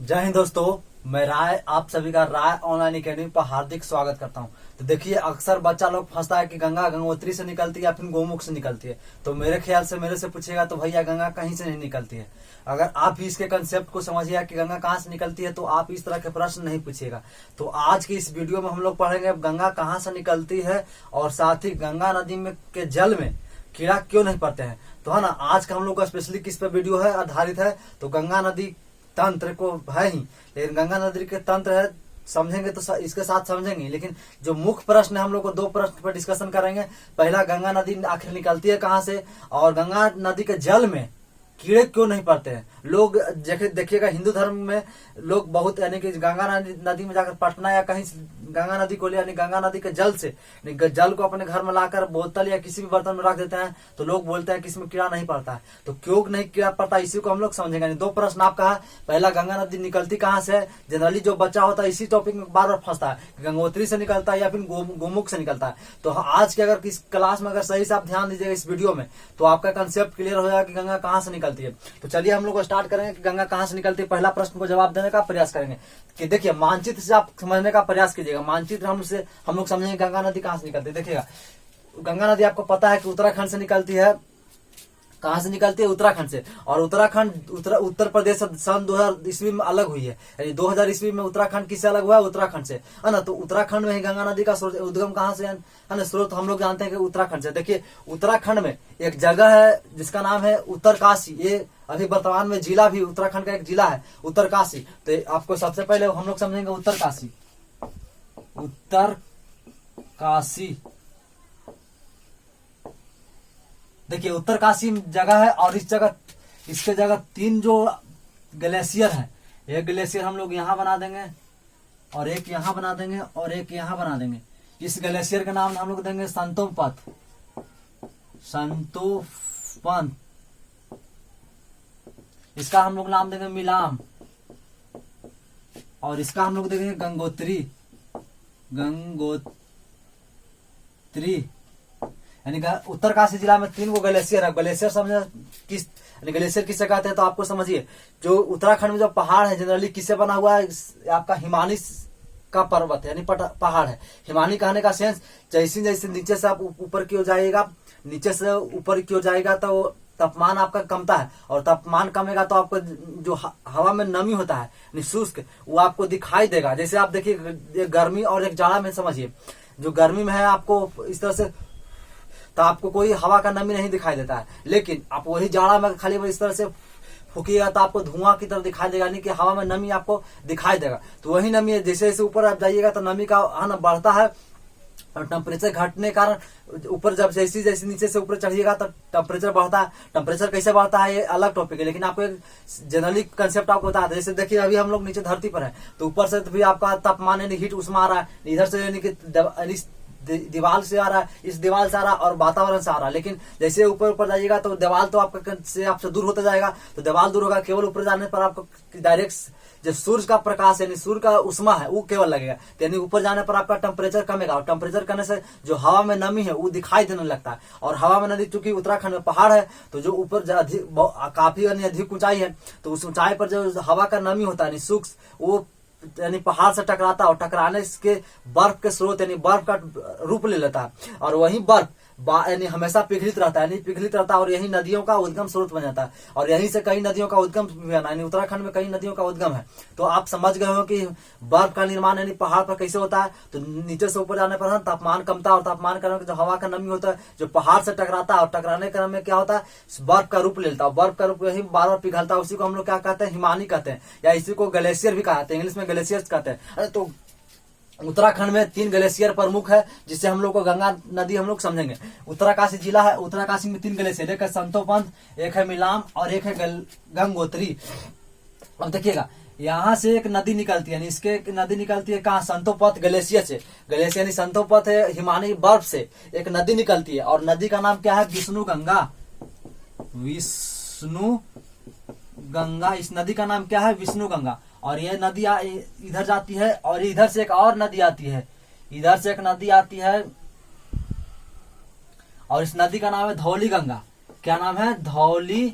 जय हिंद दोस्तों, मैं राय आप सभी का राय ऑनलाइन एकेडमी पर हार्दिक स्वागत करता हूं। तो देखिए, अक्सर बच्चा लोग फंसता है कि गंगा गंगोत्री से निकलती है या फिर गोमुख से निकलती है। तो मेरे ख्याल से मेरे से पूछेगा तो भैया गंगा कहीं से नहीं निकलती है। अगर आप भी इसके कंसेप्ट को समझिएगा कि गंगा कहाँ से निकलती है तो आप इस तरह के प्रश्न नहीं पूछिएगा। तो आज की इस वीडियो में हम लोग पढ़ेंगे गंगा कहाँ से निकलती है और साथ ही गंगा नदी में के जल में कीड़ा क्यों नहीं पड़ते हैं। तो है ना, आज का हम लोग का स्पेशली किस पे वीडियो है आधारित है तो गंगा नदी तंत्र को है ही, लेकिन गंगा नदी के तंत्र है समझेंगे तो इसके साथ समझेंगे। लेकिन जो मुख्य प्रश्न है हम लोग को दो प्रश्न पर डिस्कशन करेंगे। पहला, गंगा नदी आखिर निकलती है कहाँ से, और गंगा नदी के जल में कीड़े क्यों नहीं पड़ते हैं। लोग देखिएगा, हिंदू धर्म में लोग बहुत यानी कि गंगा नदी में जाकर पटना या कहीं गंगा नदी को ले यानी गंगा नदी के जल से जल को अपने घर में लाकर बोतल या किसी भी बर्तन में रख देते हैं तो लोग बोलते हैं कि इसमें कीड़ा नहीं पड़ता है। तो क्यों नहीं कीड़ा पड़ता, इसी को हम लोग समझेंगे। दो प्रश्न आपका है। पहला, गंगा नदी निकलती कहाँ से है। जनरली जो बच्चा होता है इसी टॉपिक में बार बार फंसता है, गंगोत्री से निकलता है या फिर गोमुख से निकलता है। तो आज के अगर इस क्लास में अगर सही से आप ध्यान दीजिएगा इस वीडियो में तो आपका कंसेप्ट क्लियर हो जाएगा कि गंगा कहाँ से निकलती है। तो चलिए हम लोग स्टार्ट करेंगे कि गंगा कहाँ से निकलती है। पहला प्रश्न को जवाब देने का प्रयास करेंगे कि देखिए, मानचित्र से आप समझने का प्रयास कीजिएगा। मानचित्र हम लोग समझेंगे गंगा नदी कहाँ से निकलती है। देखिएगा, गंगा नदी आपको पता है कि उत्तराखंड से निकलती है। कहाँ से निकलती है? उत्तराखंड से। और उत्तराखंड उत्तर प्रदेश सन 2000 ईस्वी में अलग हुई है, यानी 2000 ईस्वी में उत्तराखंड किससे अलग हुआ है? उत्तराखंड से, है ना। तो उत्तराखंड में ही गंगा नदी का उद्गम कहाँ से है ना, स्रोत हम लोग जानते हैं कि उत्तराखंड से। देखिए, उत्तराखंड में एक जगह है जिसका नाम है उत्तरकाशी। ये अभी वर्तमान में जिला भी उत्तराखंड का एक जिला है उत्तरकाशी। तो आपको सबसे पहले हम लोग समझेंगे उत्तरकाशी। उत्तरकाशी, देखिए उत्तरकाशी जगह है और इसके जगह तीन जो ग्लेशियर है, एक ग्लेशियर हम लोग यहाँ बना देंगे और एक यहाँ बना देंगे और एक यहाँ बना देंगे। इस ग्लेशियर का नाम हम लोग देंगे संतोपंथ। इसका हम लोग नाम देंगे मिलाम और इसका हम लोग देंगे गंगोत्री। यानी उत्तरकाशी जिला में तीन गो ग्लेशियर है। ग्लेशियर समझे किस ग्लेशियर किससे कहते हैं तो आपको समझिए, जो उत्तराखंड में जो पहाड़ है जनरली किससे बना हुआ है? आपका हिमानी का पर्वत यानी पहाड़ है। हिमानी कहने का सेंस, जैसे जैसे नीचे से आप ऊपर की ओर जाइएगा, नीचे से ऊपर की ओर जाएगा तो तापमान आपका कमता है और तापमान कमेगा तो आपको जो हवा में नमी होता है शुष्क, वो आपको दिखाई देगा। जैसे आप देखिए, गर्मी और एक जाड़ा में समझिए, जो गर्मी में है आपको इस तरह से तो आपको कोई हवा का नमी नहीं दिखाई देता है, लेकिन आप वही जाड़ा में खाली इस तरह से फूकिएगा तो आपको धुआं की तरह दिखाई देगा, नहीं कि हवा में नमी आपको दिखाई देगा। तो वही नमी है, जैसे जैसे ऊपर आप जाइएगा तो नमी का आना बढ़ता है और टेम्परेचर घटने के कारण ऊपर जब जैसे जैसे नीचे से ऊपर चढ़िएगा तो टेम्परेचर बढ़ता है। टेम्परेचर कैसे बढ़ता है ये अलग टॉपिक है, लेकिन आपको एक जनरली कंसेप्ट आपको बता दें। जैसे देखिए, अभी हम लोग नीचे धरती पर है तो ऊपर से भी आपका तापमान यानी हीट उष्मा आ रहा है, इधर से यानी कि दीवार से आ रहा है, इस दीवार से आ रहा है और वातावरण से आ रहा है। लेकिन जैसे ऊपर ऊपर जाइएगा तो दीवार तो आपसे दूर होता जाएगा, तो दीवार दूर होगा, केवल ऊपर जाने पर आपको डायरेक्ट जो सूर्य का प्रकाश यानी सूर्य का उष्मा है वो केवल लगेगा। यानी ऊपर जाने पर आपका टेम्परेचर कमेगा और टेम्परेचर करने से जो हवा में नमी है वो दिखाई देने लगता है। और हवा में नदी, चूंकि उत्तराखंड में पहाड़ है तो जो ऊपर काफी अधिक ऊंचाई है तो उस ऊंचाई पर जो हवा का नमी होता है सूक्ष्म, वो यानी पहाड़ से टकराता है और टकराने के बर्फ के स्रोत यानी बर्फ का रूप ले लेता है और वही बर्फ यानी हमेशा पिघलित रहता है, और यही नदियों का उद्गम स्रोत बन जाता है। और यहीं से कई नदियों का उद्गम यानी उत्तराखंड में कई नदियों का उद्गम है। तो आप समझ गए हो कि बर्फ का निर्माण यानी पहाड़ पर कैसे होता है। तो नीचे से ऊपर जाने पर तापमान कमता है और तापमान क्रम में जो हवा का नमी होता है जो पहाड़ से टकराता है और टकराने क्रम में क्या होता है, बर्फ का रूप लेता है। बर्फ का रूप यही बार बार पिघलता है, उसी को हम लोग क्या कहते हैं? हिमानी कहते हैं, या इसी को ग्लेशियर भी कहते हैं, इंग्लिश में ग्लेशियर कहते हैं। तो उत्तराखंड में तीन ग्लेशियर प्रमुख है जिससे हम लोग को गंगा नदी हम लोग समझेंगे। उत्तरकाशी जिला है, उत्तरकाशी में तीन ग्लेशियर, एक है संतोपंथ, एक है मिलाम और एक है गंगोत्री। अब देखिएगा, यहाँ से एक नदी निकलती है, इसके नदी निकलती है कहाँ? संतोपंथ ग्लेशियर से। ग्लेशियर यानी संतोपंथ है हिमानी बर्फ से एक नदी निकलती है और नदी का नाम क्या है? विष्णु गंगा। इस नदी का नाम क्या है? विष्णु गंगा। और यह नदी इधर जाती है और इधर से एक और नदी आती है, इधर से एक नदी आती है और इस नदी का नाम है धौली गंगा। क्या नाम है? धौली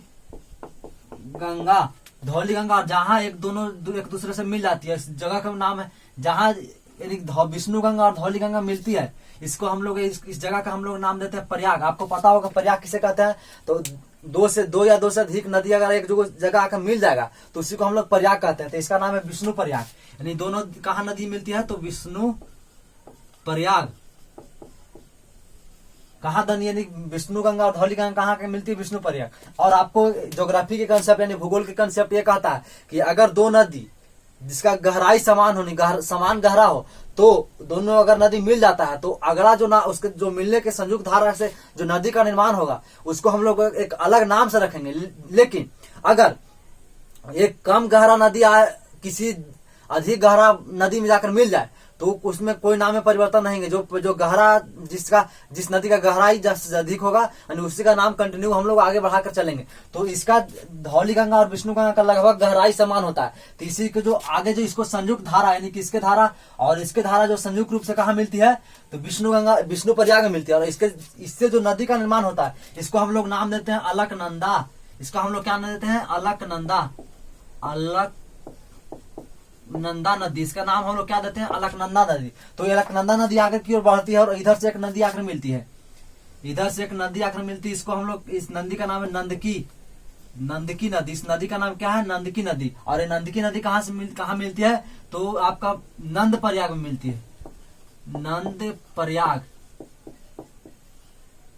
गंगा। धौली गंगा, और जहाँ एक दूसरे से मिल जाती है, इस जगह का नाम है, जहाँ यानी विष्णु गंगा और धौली गंगा मिलती है, इसको हम लोग इस जगह का हम लोग नाम देते हैं प्रयाग। आपको पता होगा प्रयाग किसे कहते हैं? तो दो या दो से अधिक नदी अगर एक जगह आकर मिल जाएगा तो उसी को हम लोग प्रयाग कहते हैं। तो इसका नाम है विष्णु प्रयाग। यानी दोनों कहाँ नदी मिलती है? तो विष्णु प्रयाग। कहाँ यानी विष्णु गंगा और धौली गंगा कहाँ मिलती है? विष्णु प्रयाग। और आपको ज्योग्राफी के कंसेप्ट यानी भूगोल के कंसेप्ट ये कहता है कि अगर दो नदी जिसका गहराई समान गहरा हो, तो दोनों अगर नदी मिल जाता है तो अगला उसके जो मिलने के संयुक्त धारा से जो नदी का निर्माण होगा उसको हम लोग एक अलग नाम से रखेंगे। लेकिन अगर एक कम गहरा नदी किसी अधिक गहरा नदी में जाकर मिल जाए तो उसमें कोई नाम में परिवर्तन नहीं है। जो गहरा जिस नदी का गहराई अधिक होगा यानी उसी का नाम कंटिन्यू हम लोग आगे बढ़ाकर चलेंगे। तो इसका धौली गंगा और विष्णु गंगा का लगभग गहराई समान होता है। तो इसी के जो आगे जो इसको संयुक्त धारा यानी कि इसके धारा और इसके धारा जो संयुक्त रूप से कहाँ मिलती है? तो विष्णु प्रयाग में मिलती है। और इससे जो नदी का निर्माण होता है इसको हम लोग नाम देते हैं अलकनंदा। इसका हम लोग क्या नाम देते हैं? अलकनंदा। नंदा नदी, इसका नाम हम लोग क्या देते हैं? अलकनंदा नदी। तो ये अलकनंदा नदी आगे की ओर बढ़ती है और इधर से एक नदी आकर मिलती है, इसको हम लोग, इस नदी का नाम है नंदकी नदी। इस नदी का नाम क्या है? नंदकी नदी। और ये नंदकी नदी कहाँ मिलती है? तो आपका नंद प्रयाग में मिलती है। नंद प्रयाग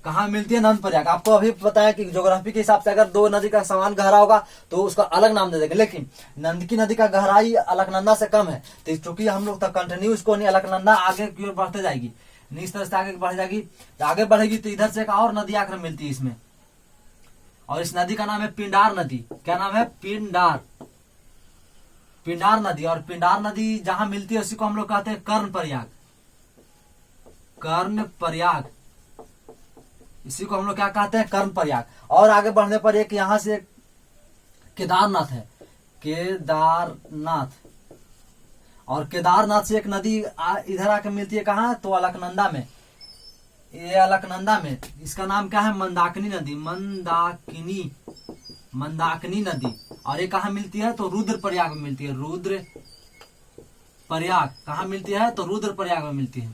कहाँ मिलती है? नंद प्रयाग। आपको अभी पता है कि ज्योग्राफी के हिसाब से अगर दो नदी का समान गहरा होगा तो उसका अलग नाम दे देंगे, लेकिन नंदकी नदी का गहराई अलकनंदा से कम है। तो चूंकि हम लोग तक कंटिन्यू इसको नहीं, अलकनंदा आगे की ओर बढ़ते जाएगी, इस तरह से आगे बढ़ जाएगी, आगे बढ़ेगी तो इधर से एक और नदी आकर मिलती है इसमें, और इस नदी का नाम है पिंडार नदी। क्या नाम है? पिंडार नदी। और पिंडार नदी जहां मिलती है उसी को हम लोग कहते हैं कर्ण प्रयाग। इसी को हम लोग क्या कहते हैं? कर्ण प्रयाग। और आगे बढ़ने पर एक यहां से केदारनाथ है, और केदारनाथ से एक नदी इधर आके मिलती है। कहाँ? तो अलकनंदा में। ये अलकनंदा में इसका नाम क्या है? मंदाकिनी नदी। और ये कहाँ मिलती है? तो रुद्रप्रयाग में मिलती है। रुद्रप्रयाग कहाँ मिलती है? तो रुद्रप्रयाग में मिलती है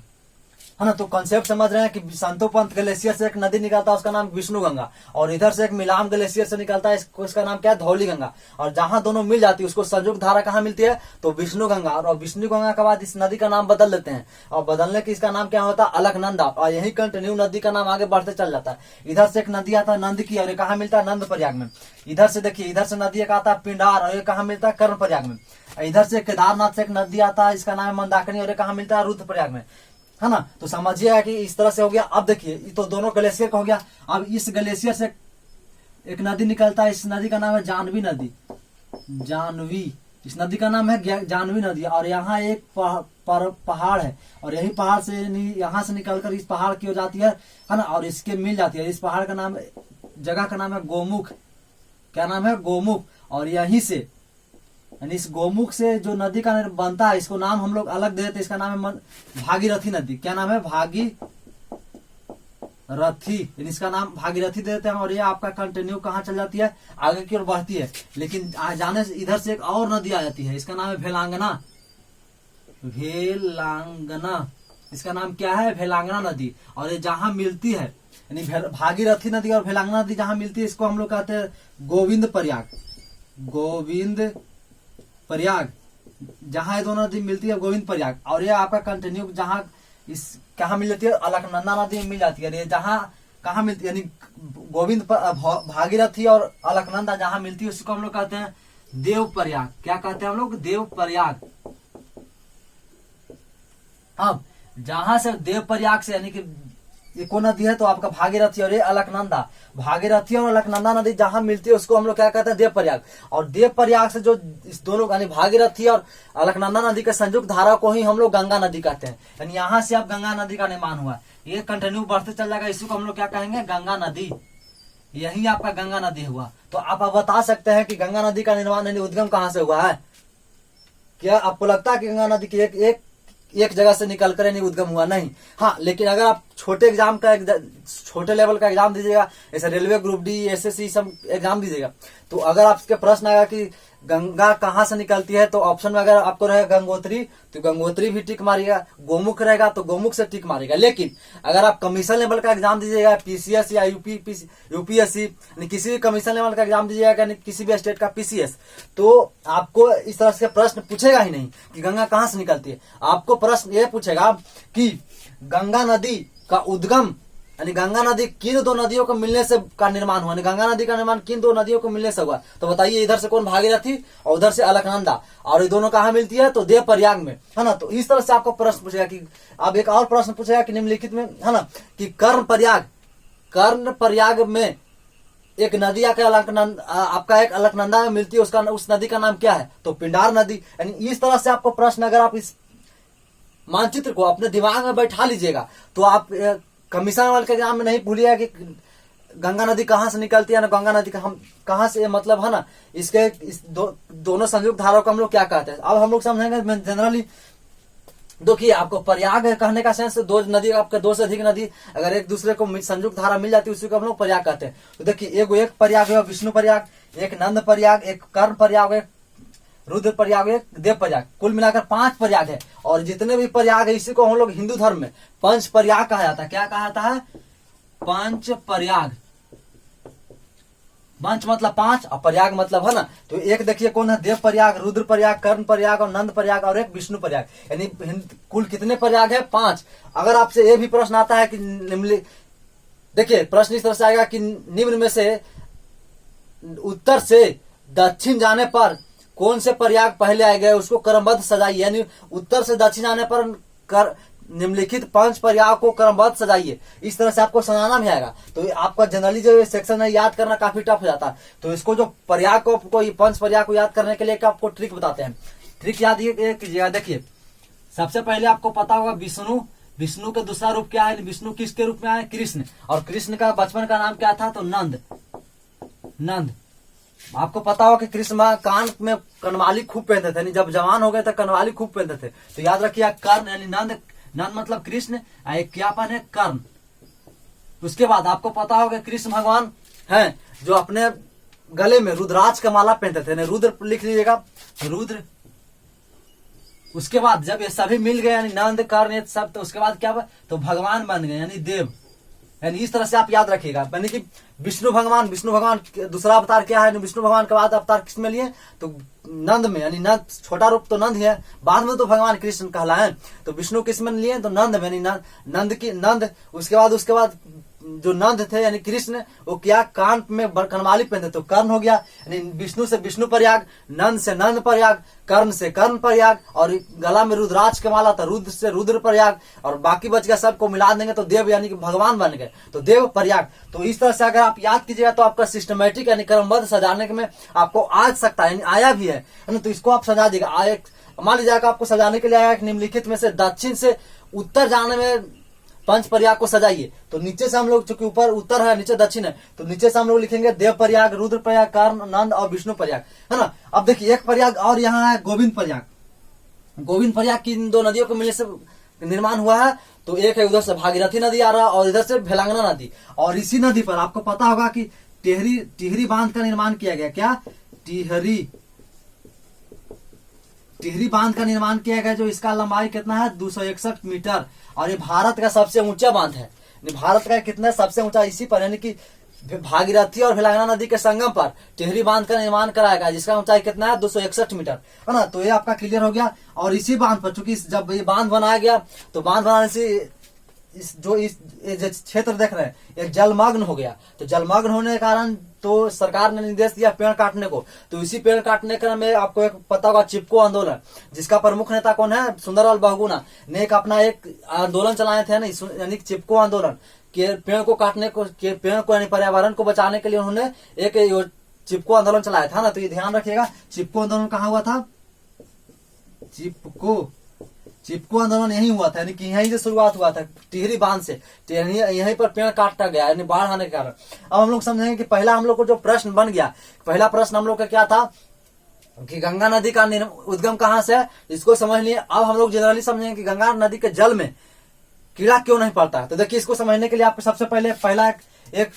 ना। तो कॉन्सेप्ट समझ रहे हैं कि संतोपंत ग्लेशियर से एक नदी निकलता है, उसका नाम विष्णु गंगा, और इधर से एक मिलाम ग्लेशियर से निकलता है, इसका नाम क्या है? धौली गंगा। और जहां दोनों मिल जाती है उसको संयुक्त धारा कहाँ मिलती है? तो विष्णु गंगा। और विष्णु गंगा के बाद इस नदी का नाम बदल देते हैं, और बदलने की इसका नाम क्या होता है? अलकनंदा। और यही कंटिन्यू नदी का नाम आगे बढ़ते चल जाता है। इधर से एक नदी आता है नंदकी, और ये कहाँ मिलता है? नंद प्रयाग में। इधर से देखिए, इधर से नदी एक आता है पिंडार, और ये कहाँ मिलता है? कर्ण प्रयाग में। इधर से केदारनाथ से एक नदी आता है, इसका नाम है मंदाकिनी, और ये कहाँ मिलता है? रुद्रप्रयाग में, है ना। तो समझिएगा कि इस तरह से हो गया। अब देखिए, तो दोनों ग्लेशियर का हो गया। अब इस ग्लेशियर से एक नदी निकलता है, इस नदी का नाम है जानवी नदी। इस नदी का नाम है जानवी नदी। और यहाँ एक पहाड़ है, और यही पहाड़ से यहाँ से निकलकर इस पहाड़ की हो जाती है ना, और इसके मिल जाती है। इस पहाड़ का नाम, जगह का नाम है गोमुख। क्या नाम है? गोमुख। और यहीं से यानी इस गोमुख से जो नदी का बनता है, इसको नाम हम लोग अलग दे देते हैं। इसका नाम है भागीरथी नदी। क्या नाम है? भागीरथी। इसका नाम भागीरथी दे देते हैं। और ये आपका कंटिन्यू कहाँ चल जाती है? आगे की ओर बढ़ती है। लेकिन जाने से इधर से एक और नदी आ जाती है, इसका नाम है भेलांगना। इसका नाम क्या है? भेलांगना नदी। और ये जहां मिलती है, यानी भागीरथी नदी और भेलांगना नदी जहां मिलती है, इसको हम लोग कहते हैं गोविंद प्रयाग। जहां ये दोनों नदी मिलती है, गोविंद प्रयाग। और ये आपका कंटिन्यू जहां कहाँ मिल जाती है? अलकनंदा नदी में मिल जाती है। ये जहां कहाँ मिलती है, यानी गोविंद भागीरथी और अलकनंदा जहां मिलती है, उसको हम लोग कहते हैं देव प्रयाग। क्या कहते हैं हम लोग? देव प्रयाग। अब जहां से देव प्रयाग से, यानी कि ये कौन नदी है? तो आपका भागीरथी और ये अलकनंदा। भागीरथी और अलकनंदा नदी जहां मिलती है उसको हम लोग क्या कहते हैं? देव प्रयाग। और देव प्रयाग से जो इस दोनों यानी भागीरथी और अलकनंदा नदी के संयुक्त धारा को ही हम लोग गंगा नदी कहते हैं। यानी यहाँ से अब गंगा नदी का निर्माण हुआ, ये कंटिन्यू बढ़ते चल जाएगा, इसी को हम लोग क्या कहेंगे? गंगा नदी। यही आपका गंगा नदी हुआ। तो आप बता सकते हैं कि गंगा नदी का निर्माण यानी उद्गम कहाँ से हुआ है? क्या आपको लगता है कि गंगा नदी की एक जगह से निकलकर यानी उद्गम हुआ? नहीं। हाँ, लेकिन अगर आप छोटे एग्जाम का छोटे लेवल का एग्जाम दीजिएगा, जैसे रेलवे ग्रुप डी, एसएससी सब एग्जाम दीजिएगा, तो अगर आपके प्रश्न आएगा कि गंगा कहाँ से निकलती है, तो ऑप्शन में अगर आपको रहेगा गंगोत्री, तो गंगोत्री भी टिक मारिएगा, गोमुख रहेगा तो गोमुख से टिक मारिएगा। लेकिन अगर आप कमीशन लेवल का एग्जाम दीजिएगा, पीसीएस या यूपीएससी, किसी भी कमीशन लेवल का एग्जाम दीजिएगा, किसी भी स्टेट का पीसीएस, तो आपको इस तरह से प्रश्न पूछेगा ही नहीं कि गंगा कहाँ से निकलती है। आपको प्रश्न ये पूछेगा कि गंगा नदी का उद्गम, यानी गंगा नदी किन दो नदियों को मिलने से का निर्माण हुआ, गंगा नदी का निर्माण किन दो नदियों को मिलने से हुआ, तो बताइए इधर से कौन भागीरथी और उधर से अलकनंदा, और ये दोनों कहाँ मिलती है, तो देव प्रयाग में, है ना। तो इस तरह से आपको प्रश्न पूछेगा कि अब एक और प्रश्न पूछेगा कि निम्नलिखित में, है ना, कि कर्ण प्रयाग में एक नदी आपका एक अलकनंदा में मिलती है, उसका उस नदी का नाम क्या है, तो पिंडार नदी। यानी इस तरह से आपको प्रश्न, अगर आप इस मानचित्र को अपने दिमाग में बैठा लीजिएगा, तो आप कमीशन वाले के एग्जाम में नहीं भूलिएगा कि गंगा नदी कहाँ से निकलती है ना, गंगा नदी का हम कहाँ से, मतलब है ना, इसके दोनों संयुक्त धाराओं को हम लोग क्या कहते हैं। अब हम लोग समझेंगे जनरली। देखिए, आपको प्रयाग कहने का सेंस, दो नदी, आपके दो से अधिक नदी अगर एक दूसरे को संयुक्त धारा मिल जाती है, उसी को हम लोग प्रयाग कहते हैं। तो देखिए, एक प्रयाग है विष्णु प्रयाग, एक नंद प्रयाग, एक कर्ण प्रयाग, एक रुद्र प्रयाग, एक देव प्रयाग, कुल मिलाकर 5 प्रयाग है। और जितने भी प्रयाग है, इसी को हम लोग हिंदू धर्म में पंच प्रयाग कहा जाता है। क्या कहा जाता है, पंच प्रयाग। पंच मतलब 5 और प्रयाग मतलब, है ना, तो एक देखिए कौन है, देव प्रयाग, रुद्र प्रयाग, कर्ण प्रयाग और नंद प्रयाग, और एक विष्णु प्रयाग। यानी कुल कितने प्रयाग है, 5। अगर आपसे ये भी प्रश्न आता है कि देखिए प्रश्न इस तरह से आएगा कि निम्न में से उत्तर से दक्षिण जाने पर कौन से प्रयाग पहले आए गए, उसको क्रमबद्ध सजाइए। यानी उत्तर से दक्षिण आने पर निम्नलिखित 5 प्रयाग को क्रमबद्ध सजाइए। इस तरह से आपको सजाना भी आएगा। तो आपका जनरली जो सेक्शन है याद करना काफी टफ हो जाता है। तो इसको जो प्रयाग को, 5 प्रयाग को याद करने के लिए आपको ट्रिक बताते हैं। ट्रिक याद कीजिएगा। देखिए, सबसे पहले आपको पता होगा विष्णु का दूसरा रूप क्या है, विष्णु किसके रूप में आए, कृष्ण। और कृष्ण का बचपन का नाम क्या था, तो नंद। आपको पता हो कि कृष्ण कान में कनवाली खूब पहनते थे, जब जवान हो गए तो कनवाली खूब पहनते थे। तो याद रखिए, कर्ण यानी नंद मतलब कृष्ण, एक क्या पहने, कर्ण। उसके बाद आपको पता होगा कृष्ण भगवान हैं जो अपने गले में रुद्राक्ष का माला पहनते थे, रुद्र लिख लीजिएगा, रुद्र। उसके बाद जब ये सभी मिल गए, यानी नंद, कर्ण सब, तो उसके बाद क्या हुआ, तो भगवान बन गए, यानी देव। यानी इस तरह से आप याद रखिएगा। यानी कि विष्णु भगवान दूसरा अवतार क्या है, विष्णु भगवान के बाद अवतार किस में लिए, तो नंद में। यानी नंद छोटा रूप तो नंद ही है, बाद में तो भगवान कृष्ण कहलाए। तो विष्णु किस में लिए, तो नंद में, यानी नंद। उसके बाद जो नंद थे यानी कृष्ण, वो क्या कान में कनवाली पहनते, तो कर्ण हो गया। यानी विष्णु से विष्णु प्रयाग, नंद से नंद प्रयाग, कर्ण से कर्ण प्रयाग, और गला में रुद्राक्ष के माला था, रुद्र से रुद्र प्रयाग, और बाकी बच गया सबको मिला देंगे तो देव, यानी कि भगवान बन गए, तो देव प्रयाग। तो इस तरह से अगर आप याद कीजिएगा तो आपका सिस्टमेटिक यानी क्रमबद्ध सजाने में आपको आ सकता है, यानी आया भी है ना। तो इसको आप सजा देगा। मान लीजिए आपको सजाने के लिए आया निम्नलिखित में से दक्षिण से उत्तर जाने में 5 प्रयाग को सजाइए। तो नीचे से हम लोग, चूंकि ऊपर उत्तर है नीचे दक्षिण है, तो नीचे से हम लोग लिखेंगे देव प्रयाग, रुद्र प्रयाग, कर्ण, नंद और विष्णु प्रयाग, है ना। अब देखिए, एक प्रयाग और यहाँ है गोविंद प्रयाग की इन 2 नदियों को मिलने से निर्माण हुआ है। तो एक है उधर से भागीरथी नदी आ रहा और इधर से भेलांगना नदी। और इसी नदी पर आपको पता होगा कि टिहरी बांध का निर्माण किया गया। क्या, टिहरी बांध का निर्माण किया गया, जो इसका लंबाई कितना है, 261 मीटर। और ये भारत का सबसे ऊंचा बांध है। भारत का कितना सबसे ऊंचा, इसी पर, यानी कि भागीरथी और भेलांगना नदी के संगम पर टिहरी बांध का निर्माण कराया गया, जिसका ऊंचाई कितना है, 261 मीटर, है ना। तो ये आपका क्लियर हो गया। और इसी बांध पर, चूंकि जब ये बांध बनाया गया, तो बांध बनाने से जो क्षेत्र देख रहे हैं, एक जलमग्न हो गया। तो जलमग्न होने के कारण तो सरकार ने निर्देश दिया पेड़ काटने को। तो इसी पेड़ काटने क्रम में आपको एक पता होगा चिपको आंदोलन, जिसका प्रमुख नेता कौन है, सुंदरलाल बहुगुणा ने एक आंदोलन चलाए थे ना, यानी चिपको आंदोलन के पेड़ को काटने को, पेड़ को यानी पर्यावरण को बचाने के लिए उन्होंने एक चिपको आंदोलन चलाया था ना। तो ये ध्यान रखिएगा, चिपको आंदोलन कहाँ हुआ था, चिपको आंदोलन यही हुआ था, यानी कि यहीं से शुरुआत हुआ था, टिहरी बांध से। यहीं पर पेड़ काटा गया, यानी बाढ़ आने के कारण। अब हम लोग समझेंगे कि पहला हम लोग को जो प्रश्न बन गया, पहला प्रश्न हम लोग का क्या था कि गंगा नदी का उद्गम कहाँ से है, इसको समझ लिए। अब हम लोग जनरली समझेंगे कि गंगा नदी के जल में कीड़ा क्यों नहीं पड़ता है। तो देखिए, इसको समझने के लिए आपको सबसे पहले पहला एक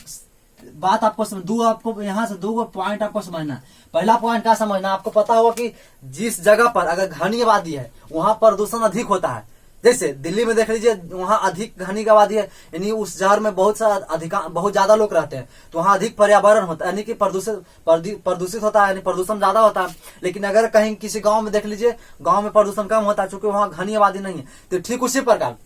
बात आपको आपको यहाँ से दो पॉइंट आपको समझना है। पहला पॉइंट क्या समझना, आपको पता होगा कि जिस जगह पर अगर घनी आबादी है वहां प्रदूषण अधिक होता है। जैसे दिल्ली में देख लीजिए, वहां अधिक घनी आबादी है, यानी उस शहर में बहुत ज्यादा लोग रहते हैं, तो वहां अधिक पर्यावरण होता है, यानी कि प्रदूषित होता है, यानी प्रदूषण ज्यादा होता है। लेकिन अगर कहीं किसी गांव में देख लीजिए, गांव में प्रदूषण कम होता है, चूंकि वहां घनी आबादी नहीं है। तो ठीक उसी प्रकार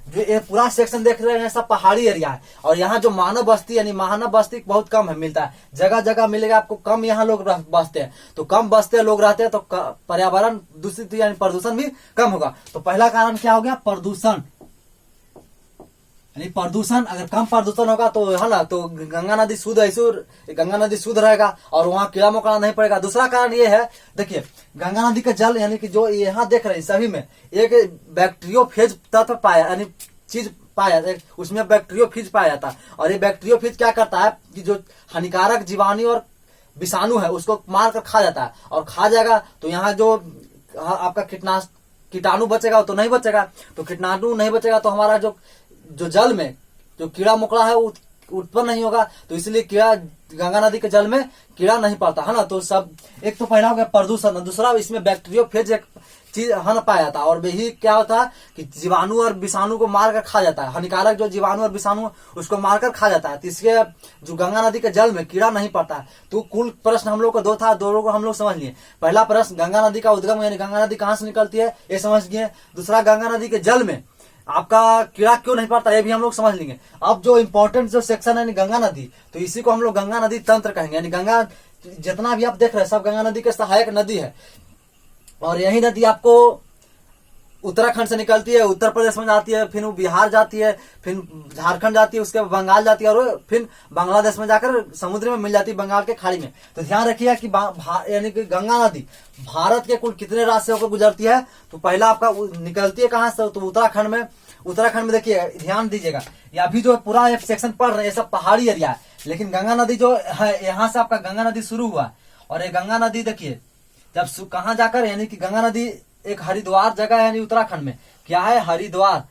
जो ये पूरा सेक्शन देख रहे हैं सब पहाड़ी एरिया है, और यहाँ जो मानव बस्ती यानी मानव बस्ती बहुत कम है, मिलता है, जगह जगह मिलेगा आपको, कम यहाँ लोग बसते हैं। तो कम बसते लोग रहते हैं तो पर्यावरण दूषित यानी प्रदूषण भी कम होगा। तो पहला कारण क्या हो गया, प्रदूषण। यानी प्रदूषण, अगर कम प्रदूषण होगा तो है ना, तो गंगा नदी शुद्ध गंगा नदी शुद्ध रहेगा और वहां कीड़ा मकोड़ा नहीं पड़ेगा। दूसरा कारण ये है, देखिए गंगा नदी का जल यानी कि जो यहाँ देख रहे हैं सभी में एक बैक्टीरियोफेज तत्व पाया, यानी चीज पाया, उसमें बैक्टीरियोफेज पाया जाता है। और ये बैक्टीरियोफेज क्या करता है कि जो हानिकारक जीवाणु और विषाणु है उसको मार कर खा जाता है, और खा जाएगा तो यहाँ जो आपका कीटाणु बचेगा तो नहीं बचेगा। तो कीटाणु नहीं बचेगा तो हमारा जो जल में जो कीड़ा मकोड़ा है वो उत्पन्न नहीं होगा। तो इसलिए कीड़ा गंगा नदी के जल में कीड़ा नहीं पड़ता है ना। तो सब एक तो पहला हो गया प्रदूषण, दूसरा इसमें बैक्टीरियोफेज एक चीज है पाया जाता है, और वही क्या होता है कि जीवाणु और विषाणु को मारकर खा जाता है, हानिकारक जो जीवाणु और विषाणु उसको मारकर खा जाता है। तो इसके जो गंगा नदी के जल में कीड़ा नहीं पड़ता है। तो कुल प्रश्न हम लोग को दो था, दोनों को हम लोग समझ लिए। पहला प्रश्न गंगा नदी का उद्गम यानी गंगा नदी कहाँ से निकलती है ये समझ लिए। दूसरा गंगा नदी के जल में आपका कीड़ा क्यों नहीं पड़ता ये भी हम लोग समझ लेंगे। अब जो इम्पोर्टेंट जो सेक्शन है गंगा नदी, तो इसी को हम लोग गंगा नदी तंत्र कहेंगे। यानी गंगा जितना भी आप देख रहे हैं सब गंगा नदी के सहायक नदी है, और यही नदी आपको उत्तराखंड से निकलती है, उत्तर प्रदेश में जाती है, फिर वो बिहार जाती है, फिर झारखंड जाती है, उसके बाद बंगाल जाती है, और फिर बांग्लादेश में जाकर समुद्र में मिल जाती है, बंगाल के खाड़ी में। तो ध्यान रखिएगा कि यानी कि गंगा नदी भारत के कुल कितने राज्य से होकर गुजरती है। तो पहला आपका निकलती है कहाँ से, तो उत्तराखंड में देखिए ध्यान दीजिएगा। ये अभी जो पूरा एक सेक्शन पढ़ रहे हैं ये सब पहाड़ी एरिया है, लेकिन गंगा नदी जो है यहाँ से आपका गंगा नदी शुरू हुआ, और ये गंगा नदी देखिए जब कहाँ जाकर, यानी कि गंगा नदी एक हरिद्वार जगह है, यानी उत्तराखंड में क्या है, हरिद्वार।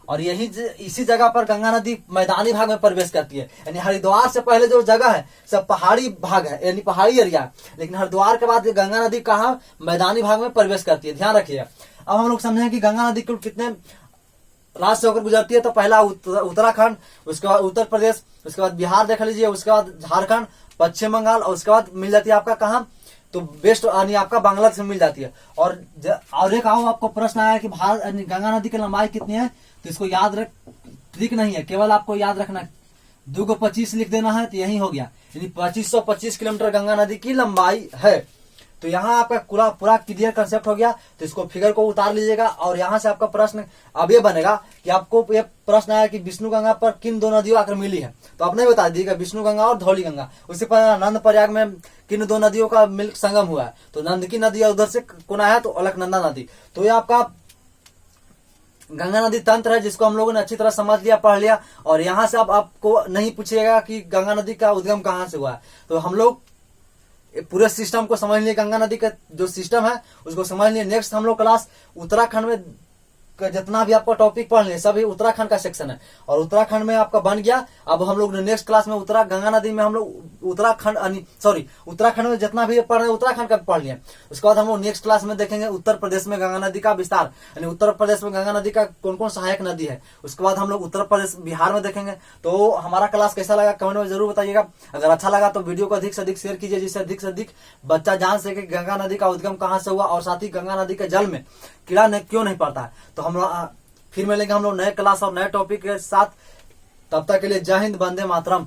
और यही इसी जगह पर गंगा नदी मैदानी भाग में प्रवेश करती है। यानी हरिद्वार से पहले जो जगह है सब पहाड़ी भाग है, यानी पहाड़ी एरिया, लेकिन हरिद्वार के बाद गंगा नदी कहाँ मैदानी भाग में प्रवेश करती है। ध्यान रखिएगा। अब हम लोग समझें कि गंगा नदी कुल कितने राज्य से होकर गुजरती है। तो पहला उत्तराखंड, उसके बाद उत्तर प्रदेश, उसके बाद बिहार देख लीजिए, उसके बाद झारखंड, पश्चिम बंगाल, और उसके बाद मिल जाती है आपका कहाँ, तो वेस्ट यानी आपका बांग्लादेश में मिल जाती है। और एक आओ आपको प्रश्न आया कि भारत गंगा नदी की लंबाई कितनी है, तो इसको याद रख, ट्रिक नहीं है, केवल आपको याद रखना 2 को 25 लिख देना है, तो यही हो गया। यानी 2525 किलोमीटर गंगा नदी की लंबाई है। तो यहाँ आपका पूरा क्लियर कंसेप्ट हो गया। तो इसको फिगर को उतार लीजिएगा, और यहाँ से आपका प्रश्न अब ये बनेगा कि आपको ये प्रश्न आया कि विष्णु गंगा पर किन दो नदियों आकर मिली है, तो आपने बता दीजिएगा विष्णु गंगा और धौली गंगा। उसी पर नंद प्रयाग में किन दो नदियों का मिल्क संगम हुआ है, तो नंद की नदी उधर से कौन आया, तो अलकनंदा नदी। तो ये आपका गंगा नदी तंत्र है, जिसको हम लोगों ने अच्छी तरह समझ लिया, पढ़ लिया। और यहाँ से अब आपको नहीं पूछिएगा कि गंगा नदी का उद्गम कहाँ से हुआ है, तो हम लोग पूरे सिस्टम को समझ लिए, गंगा नदी का जो सिस्टम है उसको समझ लिए। नेक्स्ट हम लोग क्लास उत्तराखंड में जितना भी आपका टॉपिक पढ़ लिए सभी उत्तराखंड का सेक्शन है, और उत्तराखंड में आपका बन गया। अब हम लोग नेक्स्ट क्लास में गंगा नदी में हम लोग उत्तराखंड में जितना भी पढ़ रहे उत्तराखंड का पढ़ लिया। उसके बाद हम लोग नेक्स्ट क्लास में देखेंगे उत्तर प्रदेश में गंगा नदी का विस्तार, यानी उत्तर प्रदेश में गंगा नदी का कौन कौन सहायक नदी है। उसके बाद हम लोग उत्तर प्रदेश बिहार में देखेंगे। तो हमारा क्लास कैसा लगा कमेंट में जरूर बताइएगा। अगर अच्छा लगा तो वीडियो को अधिक से अधिक शेयर कीजिए, जिससे अधिक से अधिक बच्चा जान सके गंगा नदी का उद्गम कहाँ से हुआ, और साथ ही गंगा नदी के जल में कीड़ा क्यों नहीं पड़ता है। तो हम लोग फिर मिलेंगे हम लोग नए क्लास और नए टॉपिक के साथ। तब तक के लिए जय हिंद, वंदे मातरम।